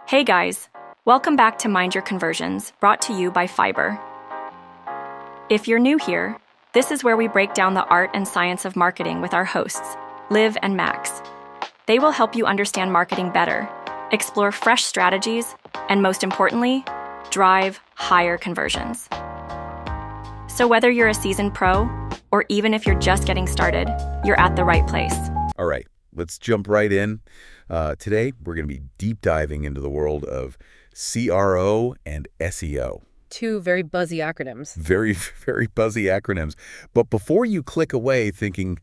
Hey guys, welcome back to Mind Your Conversions, brought to you by Fiverr. If you're new here, this is where we break down the art and science of marketing with our hosts, Liv and Max. They will help you understand marketing better, explore fresh strategies, and most importantly, drive higher conversions. So whether you're a seasoned pro, or even if you're just getting started, you're at the right place. All right, let's jump right in. Today, we're going to be deep diving into the world of CRO and SEO. Two very buzzy acronyms. Very, very buzzy acronyms. But before you click away thinking,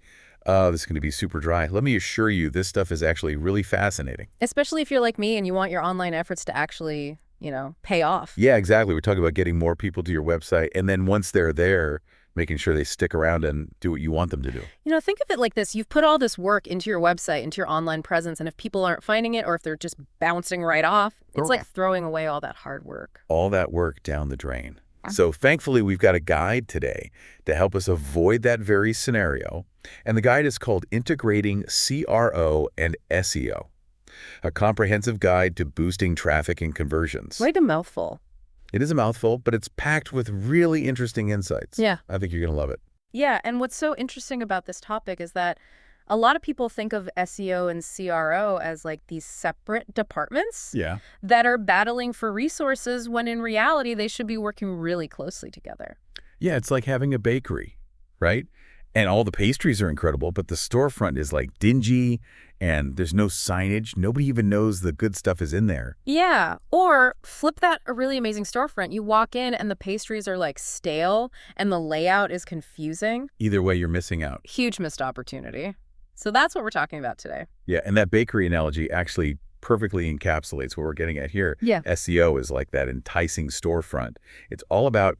this is going to be super dry, let me assure you this stuff is actually really fascinating. Especially if you're like me and you want your online efforts to actually, pay off. Yeah, exactly. We're talking about getting more people to your website, and then once they're there, making sure they stick around and do what you want them to do. Think of it like this. You've put all this work into your website, into your online presence, and if people aren't finding it or if they're just bouncing right off, it's like throwing away all that hard work. All that work down the drain. So thankfully, we've got a guide today to help us avoid that very scenario. And the guide is called Integrating CRO and SEO, a comprehensive guide to boosting traffic and conversions. Quite a mouthful. It is a mouthful, but it's packed with really interesting insights. Yeah. I think you're going to love it. Yeah, and what's so interesting about this topic is that a lot of people think of SEO and CRO as like these separate departments that are battling for resources when in reality they should be working really closely together. Yeah, it's like having a bakery, right? And all the pastries are incredible, but the storefront is like dingy and there's no signage. Nobody even knows the good stuff is in there. Yeah, or flip that a really amazing storefront. You walk in and the pastries are like stale and the layout is confusing. Either way, you're missing out. Huge missed opportunity. So that's what we're talking about today. Yeah, and that bakery analogy actually perfectly encapsulates what we're getting at here. Yeah. SEO is like that enticing storefront. It's all about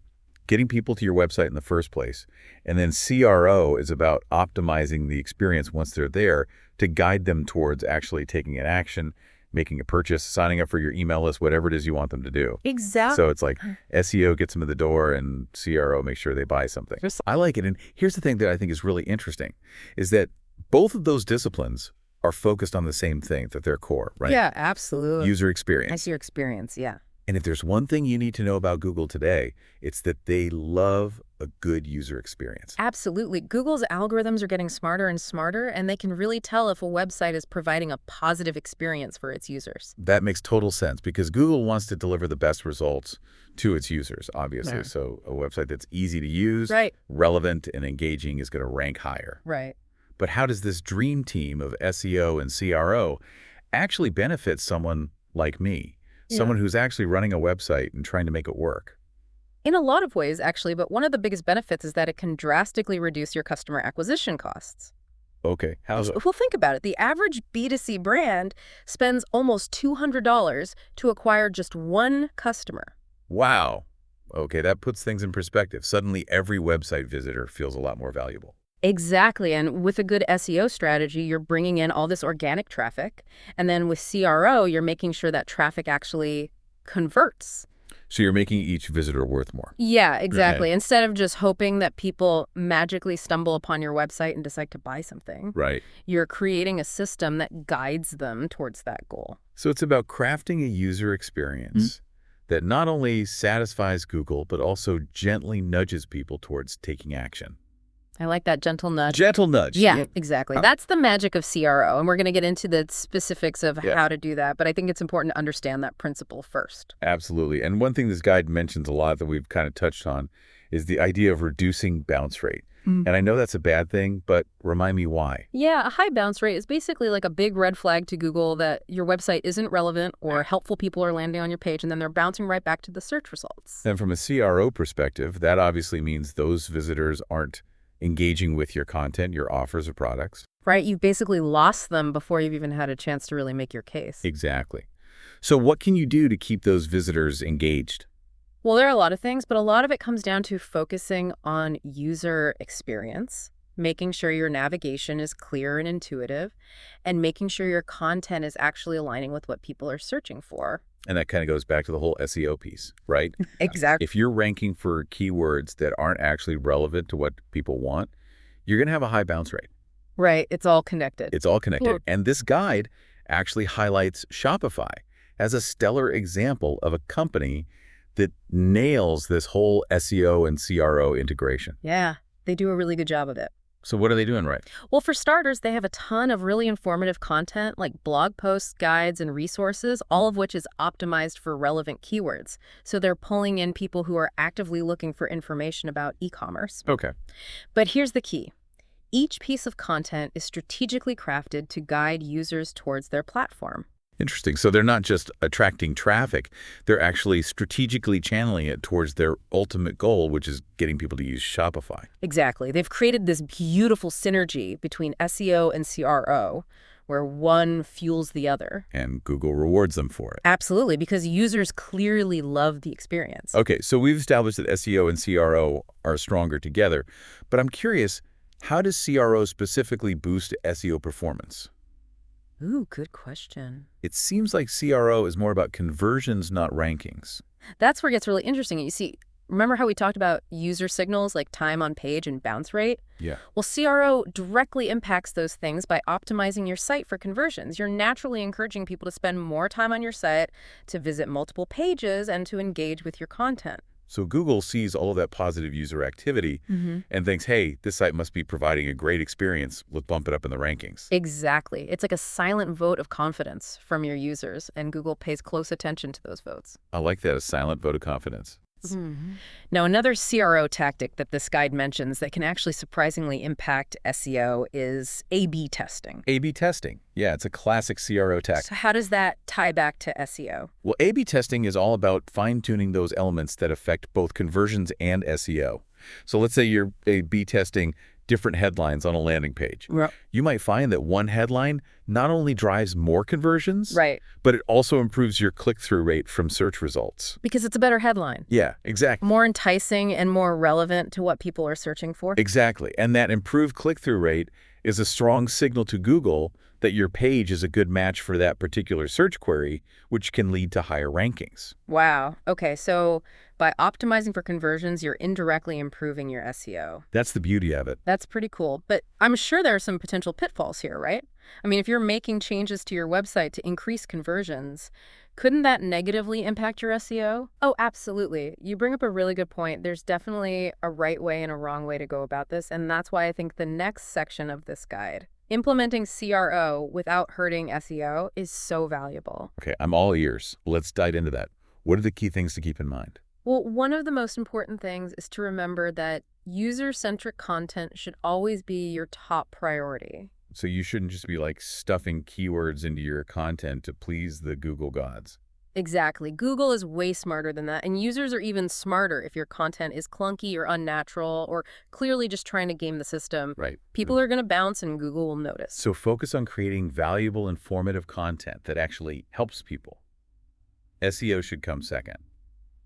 getting people to your website in the first place. And then CRO is about optimizing the experience once they're there to guide them towards actually taking an action, making a purchase, signing up for your email list, whatever it is you want them to do. Exactly. So it's like SEO gets them in the door and CRO makes sure they buy something. I like it. And here's the thing that I think is really interesting is that both of those disciplines are focused on the same thing at their core, right? Yeah, absolutely. User experience. User experience, yeah. And if there's one thing you need to know about Google today, it's that they love a good user experience. Absolutely. Google's algorithms are getting smarter and smarter, and they can really tell if a website is providing a positive experience for its users. That makes total sense because Google wants to deliver the best results to its users, obviously. Yeah. So a website that's easy to use, relevant, and engaging is going to rank higher. Right. But how does this dream team of SEO and CRO actually benefit someone like me? Someone who's actually running a website and trying to make it work? In a lot of ways, actually, but one of the biggest benefits is that it can drastically reduce your customer acquisition costs. Okay, how's it? Well, think about it. The average B2C brand spends almost $200 to acquire just one customer. Wow. Okay, that puts things in perspective. Suddenly, every website visitor feels a lot more valuable. Exactly. And with a good SEO strategy, you're bringing in all this organic traffic. And then with CRO, you're making sure that traffic actually converts. So you're making each visitor worth more. Yeah, exactly. Right. Instead of just hoping that people magically stumble upon your website and decide to buy something. Right. You're creating a system that guides them towards that goal. So it's about crafting a user experience that not only satisfies Google, but also gently nudges people towards taking action. I like that gentle nudge. Gentle nudge. Yeah, exactly. That's the magic of CRO, and we're going to get into the specifics of how to do that, but I think it's important to understand that principle first. Absolutely. And one thing this guide mentions a lot that we've kind of touched on is the idea of reducing bounce rate. And I know that's a bad thing, but remind me why. Yeah, a high bounce rate is basically like a big red flag to Google that your website isn't relevant or helpful people are landing on your page, and then they're bouncing right back to the search results. And from a CRO perspective, that obviously means those visitors aren't engaging with your content, your offers or products. Right. You've basically lost them before you've even had a chance to really make your case. Exactly. So what can you do to keep those visitors engaged? Well, there are a lot of things, but a lot of it comes down to focusing on user experience, making sure your navigation is clear and intuitive, and making sure your content is actually aligning with what people are searching for. And that kind of goes back to the whole SEO piece, right? Exactly. If you're ranking for keywords that aren't actually relevant to what people want, you're going to have a high bounce rate. Right. It's all connected. It's all connected. And this guide actually highlights Shopify as a stellar example of a company that nails this whole SEO and CRO integration. Yeah, they do a really good job of it. So what are they doing right? Well, for starters, they have a ton of really informative content like blog posts, guides, and resources, all of which is optimized for relevant keywords. So they're pulling in people who are actively looking for information about e-commerce. Okay. But here's the key. Each piece of content is strategically crafted to guide users towards their platform. Interesting. So they're not just attracting traffic, they're actually strategically channeling it towards their ultimate goal, which is getting people to use Shopify. Exactly. They've created this beautiful synergy between SEO and CRO, where one fuels the other. And Google rewards them for it. Absolutely, because users clearly love the experience. Okay, so we've established that SEO and CRO are stronger together, but I'm curious, how does CRO specifically boost SEO performance? Ooh, good question. It seems like CRO is more about conversions, not rankings. That's where it gets really interesting. You see, remember how we talked about user signals like time on page and bounce rate? Yeah. Well, CRO directly impacts those things by optimizing your site for conversions. You're naturally encouraging people to spend more time on your site, to visit multiple pages, and to engage with your content. So Google sees all of that positive user activity and thinks, hey, this site must be providing a great experience. Let's bump it up in the rankings. Exactly. It's like a silent vote of confidence from your users, and Google pays close attention to those votes. I like that, a silent vote of confidence. Now, another CRO tactic that this guide mentions that can actually surprisingly impact SEO is A/B testing. A/B testing. Yeah, it's a classic CRO tactic. So how does that tie back to SEO? Well, A/B testing is all about fine-tuning those elements that affect both conversions and SEO. So let's say you're A/B testing different headlines on a landing page. Right. You might find that one headline not only drives more conversions, Right. but it also improves your click-through rate from search results. Because it's a better headline. Yeah, exactly. More enticing and more relevant to what people are searching for. Exactly. And that improved click-through rate is a strong signal to Google that your page is a good match for that particular search query, which can lead to higher rankings. Wow. Okay, so by optimizing for conversions, you're indirectly improving your SEO. That's the beauty of it. That's pretty cool. But I'm sure there are some potential pitfalls here, right? I mean, if you're making changes to your website to increase conversions, couldn't that negatively impact your SEO? Oh, absolutely. You bring up a really good point. There's definitely a right way and a wrong way to go about this, and that's why I think the next section of this guide, implementing CRO without hurting SEO, is so valuable. Okay, I'm all ears. Let's dive into that. What are the key things to keep in mind? Well, one of the most important things is to remember that user-centric content should always be your top priority. So you shouldn't just be like stuffing keywords into your content to please the Google gods. Exactly. Google is way smarter than that, and users are even smarter if your content is clunky or unnatural or clearly just trying to game the system. Right. People are going to bounce and Google will notice. So focus on creating valuable, informative content that actually helps people. SEO should come second.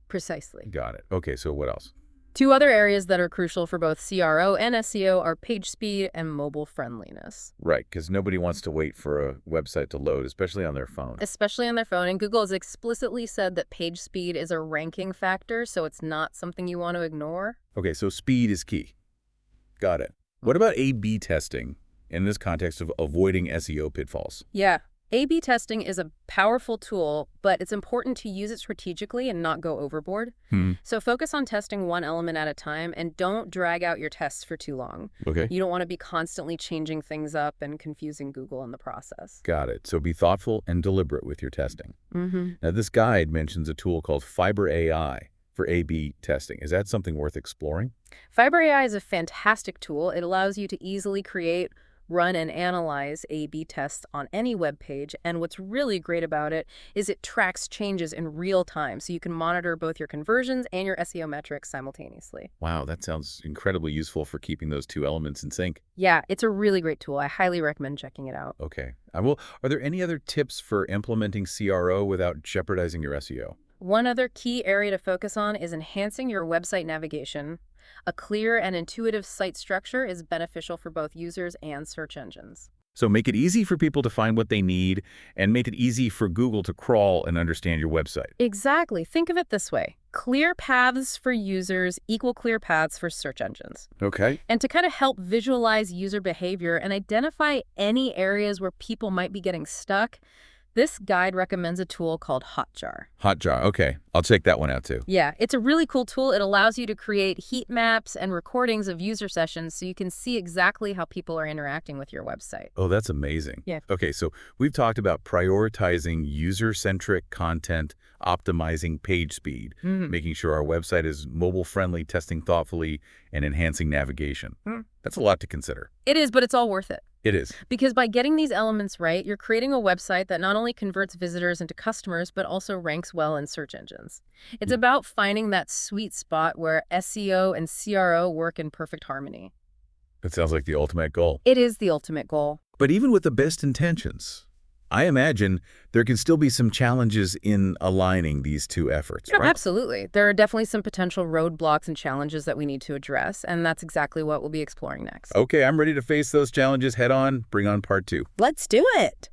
Precisely. Got it. Okay, so what else? Two other areas that are crucial for both CRO and SEO are page speed and mobile friendliness. Right, because nobody wants to wait for a website to load, especially on their phone. Especially on their phone. And Google has explicitly said that page speed is a ranking factor, so it's not something you want to ignore. Okay, so speed is key. Got it. What about A/B testing in this context of avoiding SEO pitfalls? Yeah. A/B testing is a powerful tool, but it's important to use it strategically and not go overboard. So focus on testing one element at a time and don't drag out your tests for too long. Okay. You don't want to be constantly changing things up and confusing Google in the process. Got it. So be thoughtful and deliberate with your testing. Now, this guide mentions a tool called Fiber AI for A/B testing. Is that something worth exploring? Fiber AI is a fantastic tool. It allows you to easily create, run, and analyze A/B tests on any web page. And what's really great about it is it tracks changes in real time, so you can monitor both your conversions and your SEO metrics simultaneously. Wow, that sounds incredibly useful for keeping those two elements in sync. Yeah, it's a really great tool. I highly recommend checking it out. Okay. Are there any other tips for implementing CRO without jeopardizing your SEO? One other key area to focus on is enhancing your website navigation. A clear and intuitive site structure is beneficial for both users and search engines. So make it easy for people to find what they need and make it easy for Google to crawl and understand your website. Exactly. Think of it this way. Clear paths for users equal clear paths for search engines. Okay. And to kind of help visualize user behavior and identify any areas where people might be getting stuck, This guide recommends a tool called Hotjar. Hotjar, okay. I'll check that one out too. Yeah, it's a really cool tool. It allows you to create heat maps and recordings of user sessions so you can see exactly how people are interacting with your website. Oh, that's amazing. Yeah. Okay, so we've talked about prioritizing user-centric content, optimizing page speed, making sure our website is mobile-friendly, testing thoughtfully, and enhancing navigation. That's a lot to consider. It is, but it's all worth it. It is. Because by getting these elements right, you're creating a website that not only converts visitors into customers, but also ranks well in search engines. It's about finding that sweet spot where SEO and CRO work in perfect harmony. That sounds like the ultimate goal. It is the ultimate goal. But even with the best intentions, I imagine there can still be some challenges in aligning these two efforts, right? Absolutely. There are definitely some potential roadblocks and challenges that we need to address, and that's exactly what we'll be exploring next. Okay, I'm ready to face those challenges head on. Bring on part 2. Let's do it!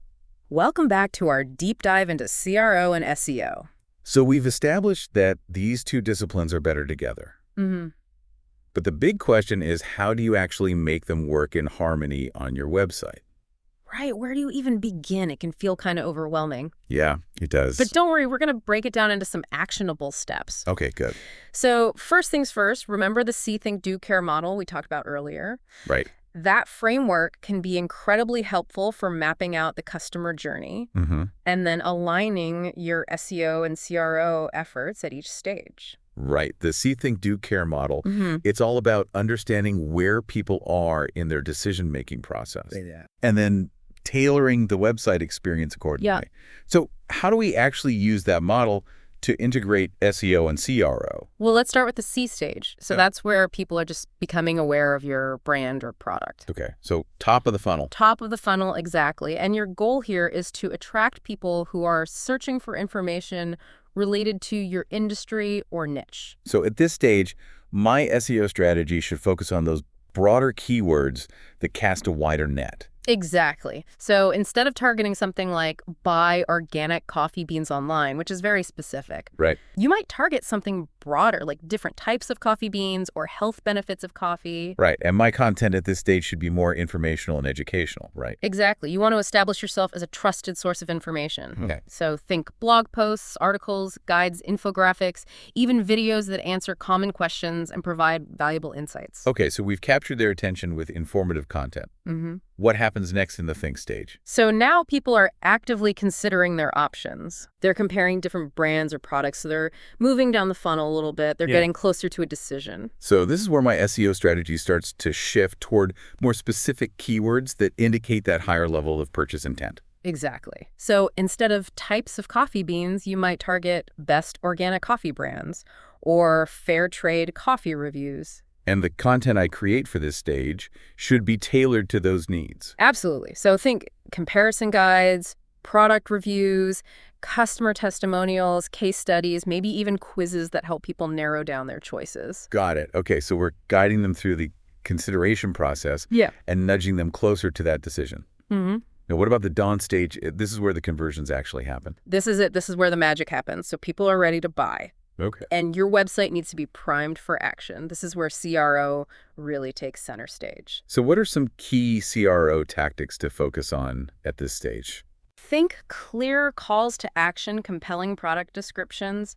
Welcome back to our deep dive into CRO and SEO. So we've established that these two disciplines are better together. But the big question is, how do you actually make them work in harmony on your website? Right, where do you even begin? It can feel kind of overwhelming. Yeah, it does. But don't worry, we're going to break it down into some actionable steps. Okay, good. So first things first, remember the See, Think, Do, Care model we talked about earlier? Right. That framework can be incredibly helpful for mapping out the customer journey and then aligning your SEO and CRO efforts at each stage. Right. The See, Think, Do, Care model, it's all about understanding where people are in their decision-making process. And then tailoring the website experience accordingly. Yeah. So how do we actually use that model to integrate SEO and CRO? Well, let's start with the C stage. So that's where people are just becoming aware of your brand or product. Okay. So top of the funnel. Top of the funnel, exactly. And your goal here is to attract people who are searching for information related to your industry or niche. So at this stage, my SEO strategy should focus on those broader keywords that cast a wider net. Exactly. So instead of targeting something like buy organic coffee beans online, which is very specific, Right. you might target something broader, like different types of coffee beans or health benefits of coffee. Right. And my content at this stage should be more informational and educational, right? Exactly. You want to establish yourself as a trusted source of information. Okay. So think blog posts, articles, guides, infographics, even videos that answer common questions and provide valuable insights. Okay, so we've captured their attention with informative content. What happens next in the think stage? So now people are actively considering their options. They're comparing different brands or products, so they're moving down the funnel a little bit. They're getting closer to a decision. So this is where my SEO strategy starts to shift toward more specific keywords that indicate that higher level of purchase intent. Exactly. So instead of types of coffee beans, you might target best organic coffee brands or fair trade coffee reviews. And the content I create for this stage should be tailored to those needs. Absolutely. So think comparison guides, product reviews, customer testimonials, case studies, maybe even quizzes that help people narrow down their choices. Got it. Okay, so we're guiding them through the consideration process and nudging them closer to that decision. Now, what about the dawn stage? This is where the conversions actually happen. This is it. This is where the magic happens. So people are ready to buy. Okay. And your website needs to be primed for action. This is where CRO really takes center stage. So what are some key CRO tactics to focus on at this stage? Think clear calls to action, compelling product descriptions,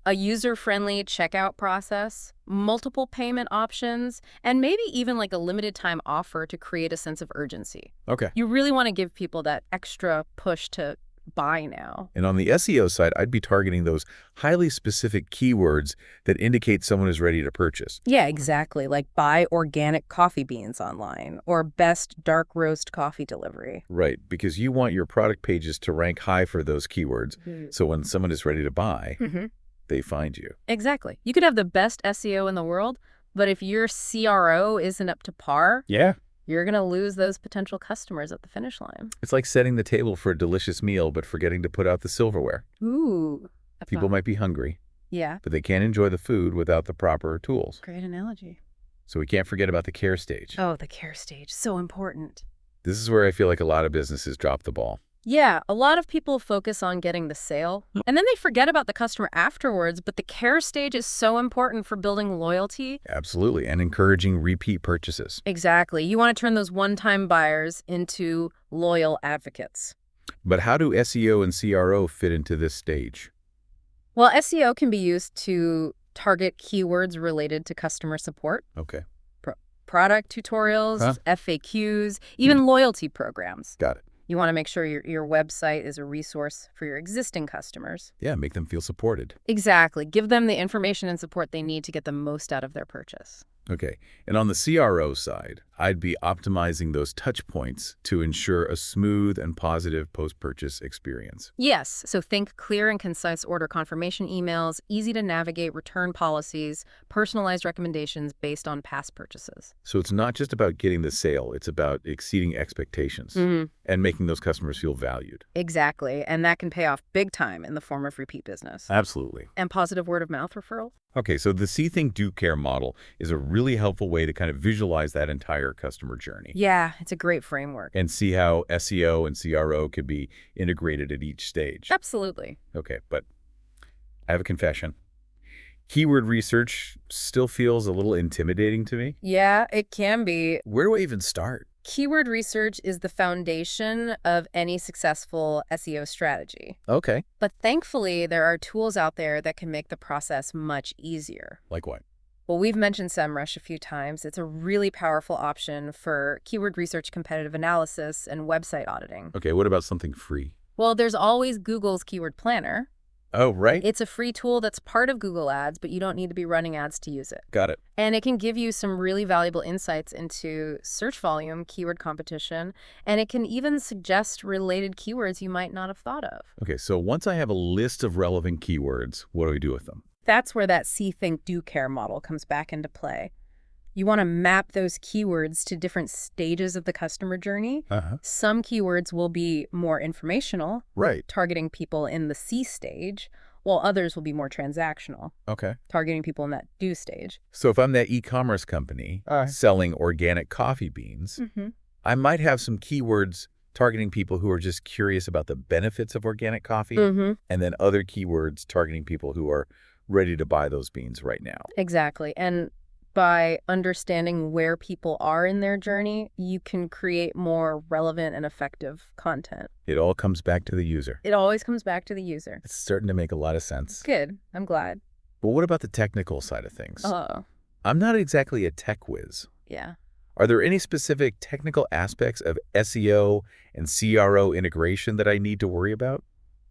a user-friendly checkout process, multiple payment options, and maybe even like a limited time offer to create a sense of urgency. Okay. You really want to give people that extra push to buy now. And on the SEO side, I'd be targeting those highly specific keywords that indicate someone is ready to purchase. Yeah, exactly. Like buy organic coffee beans online or best dark roast coffee delivery. Right, because you want your product pages to rank high for those keywords. So when someone is ready to buy, they find you. Exactly. You could have the best SEO in the world, but if your CRO isn't up to par, you're going to lose those potential customers at the finish line. It's like setting the table for a delicious meal, but forgetting to put out the silverware. Ooh. People might be hungry, Yeah. but they can't enjoy the food without the proper tools. Great analogy. So we can't forget about the care stage. Oh, the care stage. So important. This is where I feel like a lot of businesses drop the ball. Yeah, a lot of people focus on getting the sale, and then they forget about the customer afterwards, but the care stage is so important for building loyalty. Absolutely, and encouraging repeat purchases. Exactly. You want to turn those one-time buyers into loyal advocates. But how do SEO and CRO fit into this stage? Well, SEO can be used to target keywords related to customer support, Okay. product tutorials, Huh? FAQs, even loyalty programs. Got it. You want to make sure your website is a resource for your existing customers. Yeah, make them feel supported. Exactly. Give them the information and support they need to get the most out of their purchase. Okay. And on the CRO side, I'd be optimizing those touch points to ensure a smooth and positive post-purchase experience. Yes, so think clear and concise order confirmation emails, easy to navigate return policies, personalized recommendations based on past purchases. So it's not just about getting the sale, it's about exceeding expectations and making those customers feel valued. Exactly, and that can pay off big time in the form of repeat business. Absolutely. And positive word of mouth referral. Okay, so the See, Think, Do, Care model is a really helpful way to kind of visualize that entire customer journey. Yeah, it's a great framework. And see how SEO and CRO could be integrated at each stage. Absolutely. Okay, but I have a confession. Keyword research still feels a little intimidating to me. Yeah, it can be. Where do I even start? Keyword research is the foundation of any successful SEO strategy. Okay. But thankfully, there are tools out there that can make the process much easier. Like what? Well, we've mentioned SEMrush a few times. It's a really powerful option for keyword research, competitive analysis, and website auditing. Okay, what about something free? Well, there's always Google's Keyword Planner. Oh, right. It's a free tool that's part of Google Ads, but you don't need to be running ads to use it. Got it. And it can give you some really valuable insights into search volume, keyword competition, and it can even suggest related keywords you might not have thought of. Okay, so once I have a list of relevant keywords, what do we do with them? That's where that See, Think, Do, Care model comes back into play. You want to map those keywords to different stages of the customer journey. Some keywords will be more informational, right, targeting people in the See stage, while others will be more transactional, okay, targeting people in that Do stage. So if I'm that e-commerce company selling organic coffee beans, I might have some keywords targeting people who are just curious about the benefits of organic coffee, and then other keywords targeting people who are ready to buy those beans right now. Exactly. And by understanding where people are in their journey, you can create more relevant and effective content. It all comes back to the user. It always comes back to the user. It's starting to make a lot of sense. Good. I'm glad. But what about the technical side of things? Oh. I'm not exactly a tech whiz. Yeah. Are there any specific technical aspects of SEO and CRO integration that I need to worry about?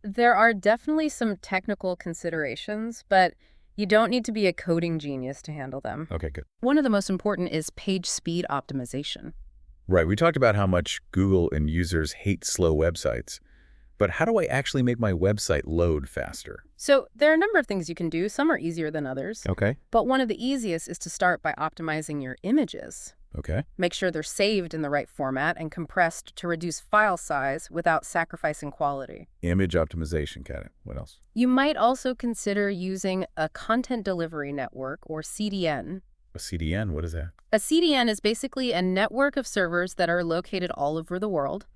There are definitely some technical considerations, but you don't need to be a coding genius to handle them. Okay, good. One of the most important is page speed optimization. Right. We talked about how much Google and users hate slow websites. But how do I actually make my website load faster? So there are a number of things you can do. Some are easier than others. Okay. But one of the easiest is to start by optimizing your images. Okay. Make sure they're saved in the right format and compressed to reduce file size without sacrificing quality. Image optimization, got it. What else? You might also consider using a content delivery network, or CDN. A CDN, what is that? A CDN is basically a network of servers that are located all over the world,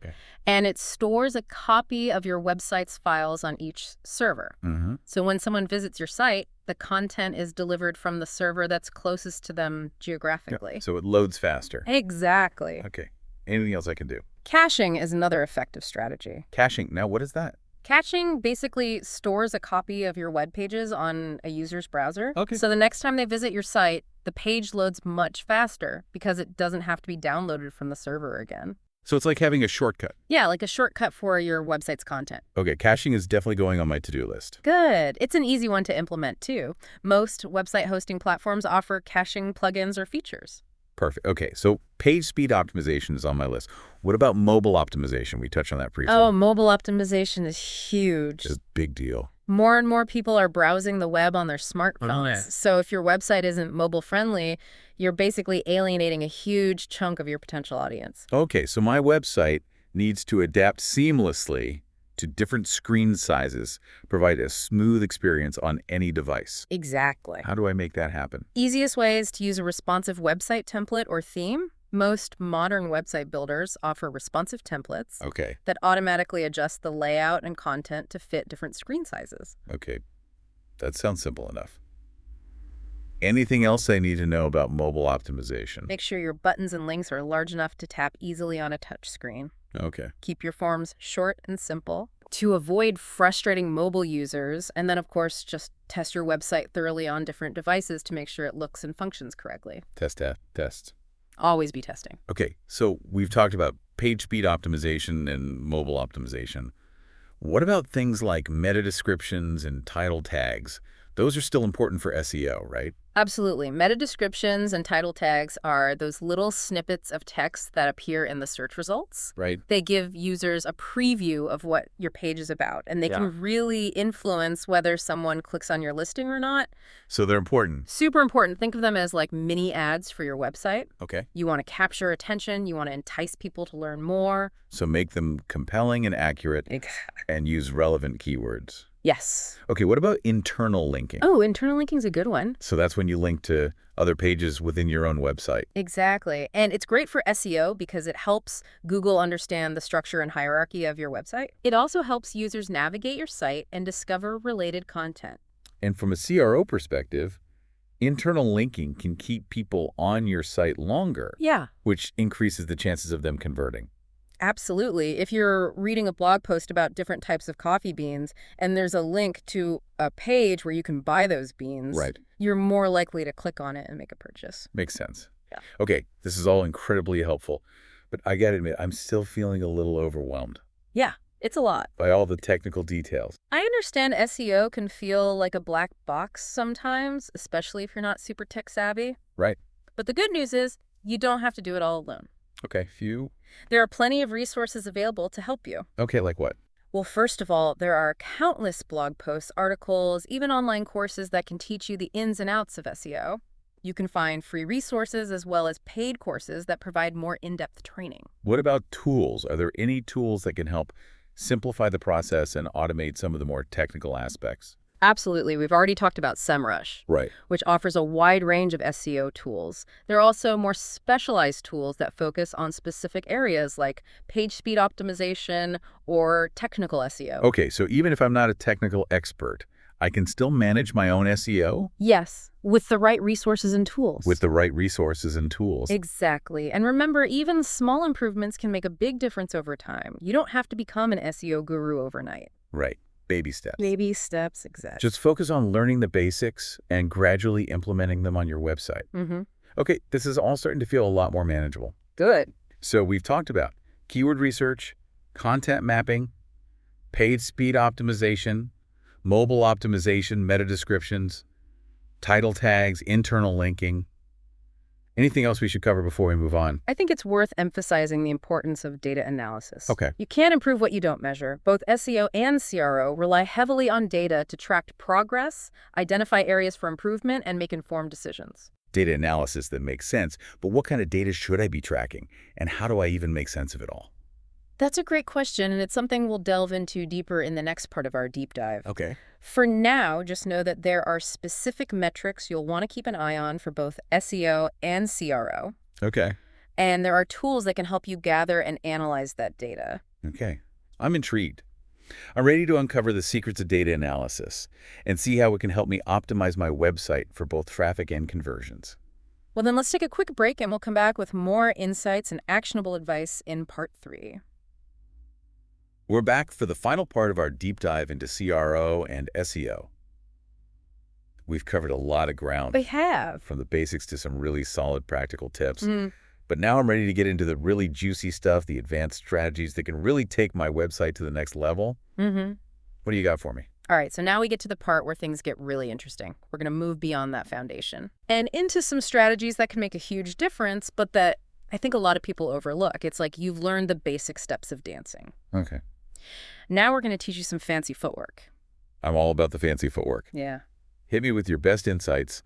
and it stores a copy of your website's files on each server. So when someone visits your site, the content is delivered from the server that's closest to them geographically. So it loads faster. Exactly. Okay. Anything else I can do? Caching is another effective strategy. Caching. Now, what is that? Caching basically stores a copy of your web pages on a user's browser. Okay. So the next time they visit your site, the page loads much faster because it doesn't have to be downloaded from the server again. So it's like having a shortcut. Yeah, like a shortcut for your website's content. Okay, caching is definitely going on my to-do list. Good. It's an easy one to implement, too. Most website hosting platforms offer caching plugins or features. Perfect. Okay, so page speed optimization is on my list. What about mobile optimization? We touched on that briefly. Oh, mobile optimization is huge. It's a big deal. More and more people are browsing the web on their smartphones. So if your website isn't mobile friendly, you're basically alienating a huge chunk of your potential audience. Okay, so my website needs to adapt seamlessly to different screen sizes, provide a smooth experience on any device. Exactly. How do I make that happen? Easiest way is to use a responsive website template or theme. Most modern website builders offer responsive templates that automatically adjust the layout and content to fit different screen sizes. Okay, that sounds simple enough. Anything else I need to know about mobile optimization? Make sure your buttons and links are large enough to tap easily on a touch screen. Okay. Keep your forms short and simple to avoid frustrating mobile users. And then, of course, just test your website thoroughly on different devices to make sure it looks and functions correctly. Test. Always be testing. Okay, so we've talked about page speed optimization and mobile optimization. What about things like meta descriptions and title tags? Those are still important for SEO, right? Absolutely. Meta descriptions and title tags are those little snippets of text that appear in the search results. Right. They give users a preview of what your page is about, and they can really influence whether someone clicks on your listing or not. So they're important. Super important. Think of them as like mini ads for your website. Okay. You want to capture attention. You want to entice people to learn more. So make them compelling and accurate and use relevant keywords. Yes. Okay, what about internal linking? Oh, internal linking is a good one. So that's when you link to other pages within your own website. Exactly. And it's great for SEO because it helps Google understand the structure and hierarchy of your website. It also helps users navigate your site and discover related content. And from a CRO perspective, internal linking can keep people on your site longer. Yeah. Which increases the chances of them converting. Absolutely. If you're reading a blog post about different types of coffee beans and there's a link to a page where you can buy those beans, you're more likely to click on it and make a purchase. Makes sense. Yeah. Okay, this is all incredibly helpful, but I gotta admit, I'm still feeling a little overwhelmed. Yeah, it's a lot. By all the technical details. I understand SEO can feel like a black box sometimes, especially if you're not super tech savvy. Right. But the good news is you don't have to do it all alone. Okay, There are plenty of resources available to help you. Okay, like what? Well, first of all, there are countless blog posts, articles, even online courses that can teach you the ins and outs of SEO. You can find free resources as well as paid courses that provide more in-depth training. What about tools? Are there any tools that can help simplify the process and automate some of the more technical aspects? Absolutely. We've already talked about SEMrush, which offers a wide range of SEO tools. There are also more specialized tools that focus on specific areas like page speed optimization or technical SEO. Okay, so even if I'm not a technical expert, I can still manage my own SEO? Yes, with the right resources and tools. Exactly. And remember, even small improvements can make a big difference over time. You don't have to become an SEO guru overnight. Right. Baby steps. Baby steps, exactly. Just focus on learning the basics and gradually implementing them on your website. Okay, this is all starting to feel a lot more manageable. Good. So we've talked about keyword research, content mapping, page speed optimization, mobile optimization, meta descriptions, title tags, internal linking. Anything else we should cover before we move on? I think it's worth emphasizing the importance of data analysis. Okay. You can't improve what you don't measure. Both SEO and CRO rely heavily on data to track progress, identify areas for improvement, and make informed decisions. Data analysis that makes sense, but what kind of data should I be tracking? And how do I even make sense of it all? That's a great question, and it's something we'll delve into deeper in the next part of our deep dive. Okay. For now, just know that there are specific metrics you'll want to keep an eye on for both SEO and CRO. Okay. And there are tools that can help you gather and analyze that data. Okay. I'm intrigued. I'm ready to uncover the secrets of data analysis and see how it can help me optimize my website for both traffic and conversions. Well, then let's take a quick break and we'll come back with more insights and actionable advice in part 3. We're back for the final part of our deep dive into CRO and SEO. We've covered a lot of ground. We have. From the basics to some really solid practical tips. But now I'm ready to get into the really juicy stuff, the advanced strategies that can really take my website to the next level. What do you got for me? All right, so now we get to the part where things get really interesting. We're going to move beyond that foundation and into some strategies that can make a huge difference, but that I think a lot of people overlook. It's like you've learned the basic steps of dancing. Okay. Now we're going to teach you some fancy footwork. I'm all about the fancy footwork. Yeah. Hit me with your best insights.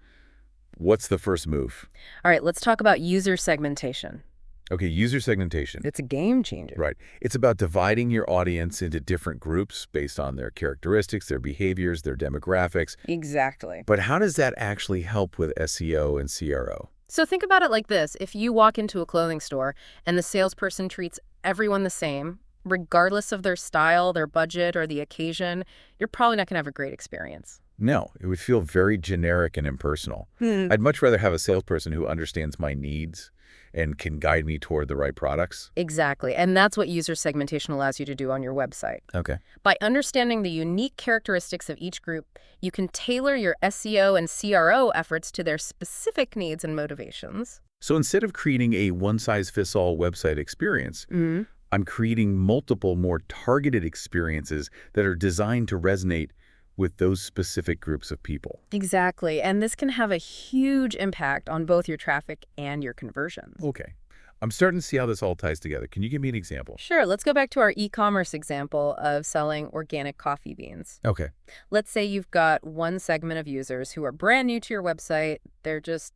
What's the first move? All right, let's talk about user segmentation. Okay, user segmentation. It's a game changer. Right. It's about dividing your audience into different groups based on their characteristics, their behaviors, their demographics. Exactly. But how does that actually help with SEO and CRO? So think about it like this. If you walk into a clothing store and the salesperson treats everyone the same, regardless of their style, their budget, or the occasion, you're probably not going to have a great experience. No, it would feel very generic and impersonal. I'd much rather have a salesperson who understands my needs, and can guide me toward the right products? Exactly. And that's what user segmentation allows you to do on your website. Okay. By understanding the unique characteristics of each group, you can tailor your SEO and CRO efforts to their specific needs and motivations. So instead of creating a one-size-fits-all website experience, I'm creating multiple, more targeted experiences that are designed to resonate with those specific groups of people. Exactly. And this can have a huge impact on both your traffic and your conversions. Okay. I'm starting to see how this all ties together. Can you give me an example? Sure. Let's go back to our e-commerce example of selling organic coffee beans. Okay. Let's say you've got one segment of users who are brand new to your website. They're just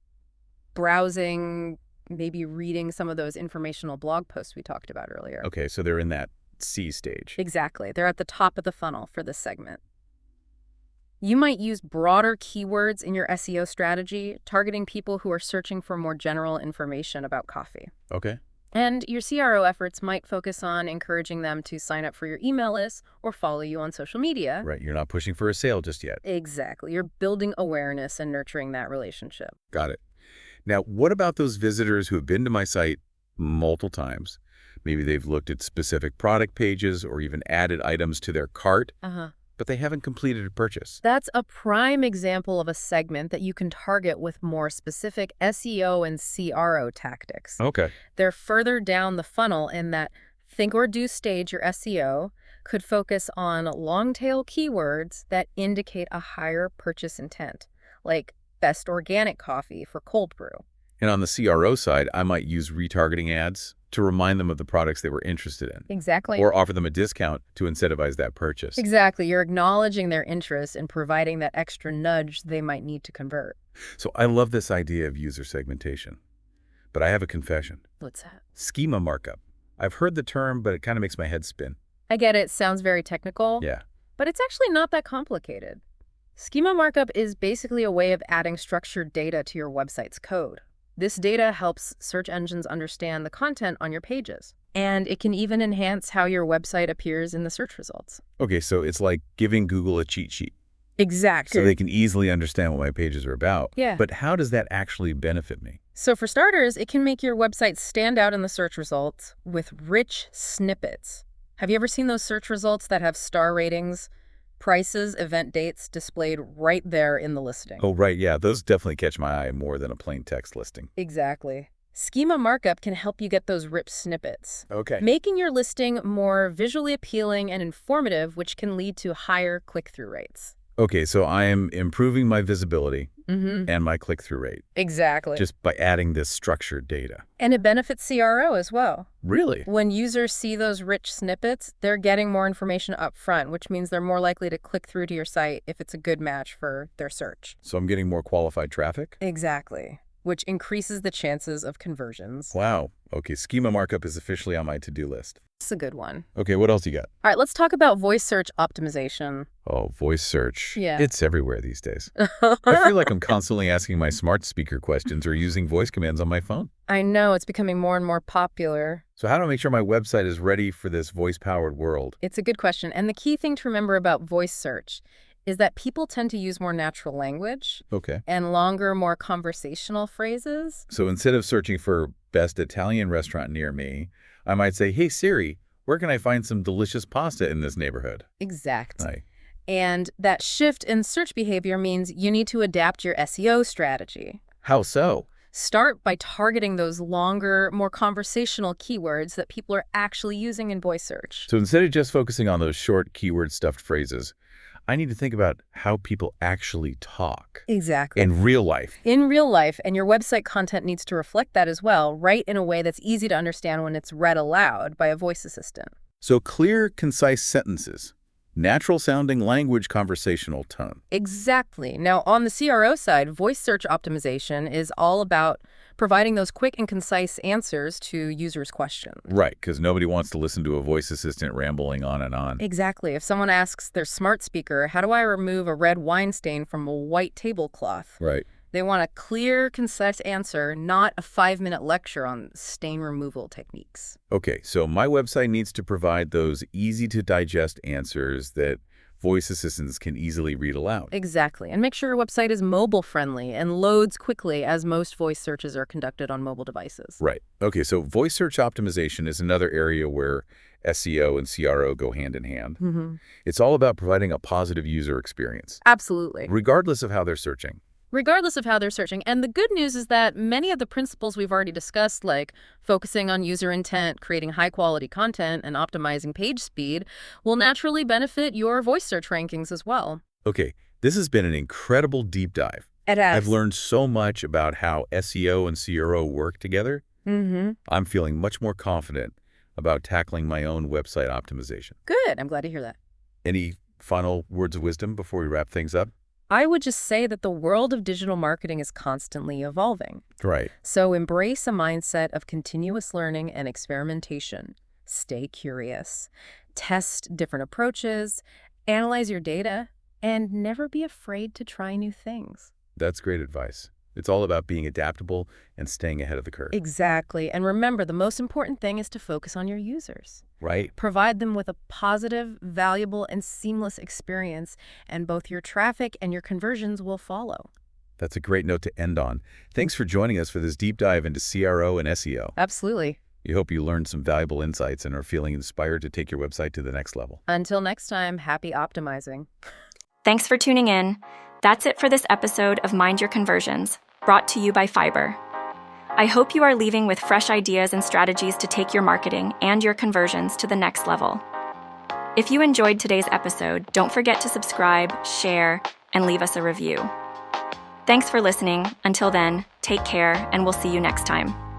browsing, maybe reading some of those informational blog posts we talked about earlier. Okay, so they're in that C stage. Exactly. They're at the top of the funnel for this segment. You might use broader keywords in your SEO strategy, targeting people who are searching for more general information about coffee. Okay. And your CRO efforts might focus on encouraging them to sign up for your email list or follow you on social media. Right, you're not pushing for a sale just yet. Exactly. You're building awareness and nurturing that relationship. Got it. Now, what about those visitors who have been to my site multiple times? Maybe they've looked at specific product pages or even added items to their cart, but they haven't completed a purchase. That's a prime example of a segment that you can target with more specific SEO and CRO tactics. Okay. They're further down the funnel in that think or do stage. Your SEO could focus on long-tail keywords that indicate a higher purchase intent, like best organic coffee for cold brew. And on the CRO side, I might use retargeting ads to remind them of the products they were interested in. Exactly. Or offer them a discount to incentivize that purchase. Exactly. You're acknowledging their interest and providing that extra nudge they might need to convert. So I love this idea of user segmentation. But I have a confession. What's that? Schema markup. I've heard the term, but it kind of makes my head spin. I get it. Sounds very technical. Yeah. But it's actually not that complicated. Schema markup is basically a way of adding structured data to your website's code. This data helps search engines understand the content on your pages. And it can even enhance how your website appears in the search results. Okay, so it's like giving Google a cheat sheet. Exactly. So they can easily understand what my pages are about. Yeah. But how does that actually benefit me? So for starters, it can make your website stand out in the search results with rich snippets. Have you ever seen those search results that have star ratings, prices, event dates displayed right there in the listing? Oh, right, yeah. Those definitely catch my eye more than a plain text listing. Exactly. Schema markup can help you get those rich snippets, Okay. making your listing more visually appealing and informative, which can lead to higher click-through rates. Okay, so I am improving my visibility and my click-through rate. Exactly. Just by adding this structured data. And it benefits CRO as well. Really? When users see those rich snippets, they're getting more information up front, which means they're more likely to click through to your site if it's a good match for their search. So I'm getting more qualified traffic? Exactly. Which increases the chances of conversions. Wow. Okay, schema markup is officially on my to-do list. It's a good one. Okay, what else you got? All right, let's talk about voice search optimization. Oh, voice search. Yeah. It's everywhere these days. I feel like I'm constantly asking my smart speaker questions or using voice commands on my phone. I know, it's becoming more and more popular. So how do I make sure my website is ready for this voice-powered world? It's a good question. And the key thing to remember about voice search is that people tend to use more natural language and longer, more conversational phrases. So instead of searching for best Italian restaurant near me, I might say, hey, Siri, where can I find some delicious pasta in this neighborhood? Exactly. And that shift in search behavior means you need to adapt your SEO strategy. How so? Start by targeting those longer, more conversational keywords that people are actually using in voice search. So instead of just focusing on those short keyword-stuffed phrases, I need to think about how people actually talk. Exactly. In real life. In real life, and your website content needs to reflect that as well, right in a way that's easy to understand when it's read aloud by a voice assistant. So clear, concise sentences. Natural-sounding language, conversational tone. Exactly. Now, on the CRO side, voice search optimization is all about providing those quick and concise answers to users' questions. Right, because nobody wants to listen to a voice assistant rambling on and on. Exactly. If someone asks their smart speaker, how do I remove a red wine stain from a white tablecloth? Right. They want a clear, concise answer, not a 5-minute lecture on stain removal techniques. Okay, so my website needs to provide those easy-to-digest answers that voice assistants can easily read aloud. Exactly. And make sure your website is mobile-friendly and loads quickly, as most voice searches are conducted on mobile devices. Right. Okay, so voice search optimization is another area where SEO and CRO go hand in hand. It's all about providing a positive user experience. Absolutely. Regardless of how they're searching. Regardless of how they're searching. And the good news is that many of the principles we've already discussed, like focusing on user intent, creating high-quality content, and optimizing page speed, will naturally benefit your voice search rankings as well. Okay, this has been an incredible deep dive. It has. I've learned so much about how SEO and CRO work together. I'm feeling much more confident about tackling my own website optimization. Good. I'm glad to hear that. Any final words of wisdom before we wrap things up? I would just say that the world of digital marketing is constantly evolving. Right. So embrace a mindset of continuous learning and experimentation. Stay curious. Test different approaches. Analyze your data. And never be afraid to try new things. That's great advice. It's all about being adaptable and staying ahead of the curve. Exactly. And remember, the most important thing is to focus on your users. Right. Provide them with a positive, valuable, and seamless experience, and both your traffic and your conversions will follow. That's a great note to end on. Thanks for joining us for this deep dive into CRO and SEO. Absolutely. We hope you learned some valuable insights and are feeling inspired to take your website to the next level. Until next time, happy optimizing. Thanks for tuning in. That's it for this episode of Mind Your Conversions, brought to you by Fiverr. I hope you are leaving with fresh ideas and strategies to take your marketing and your conversions to the next level. If you enjoyed today's episode, don't forget to subscribe, share, and leave us a review. Thanks for listening. Until then, take care, and we'll see you next time.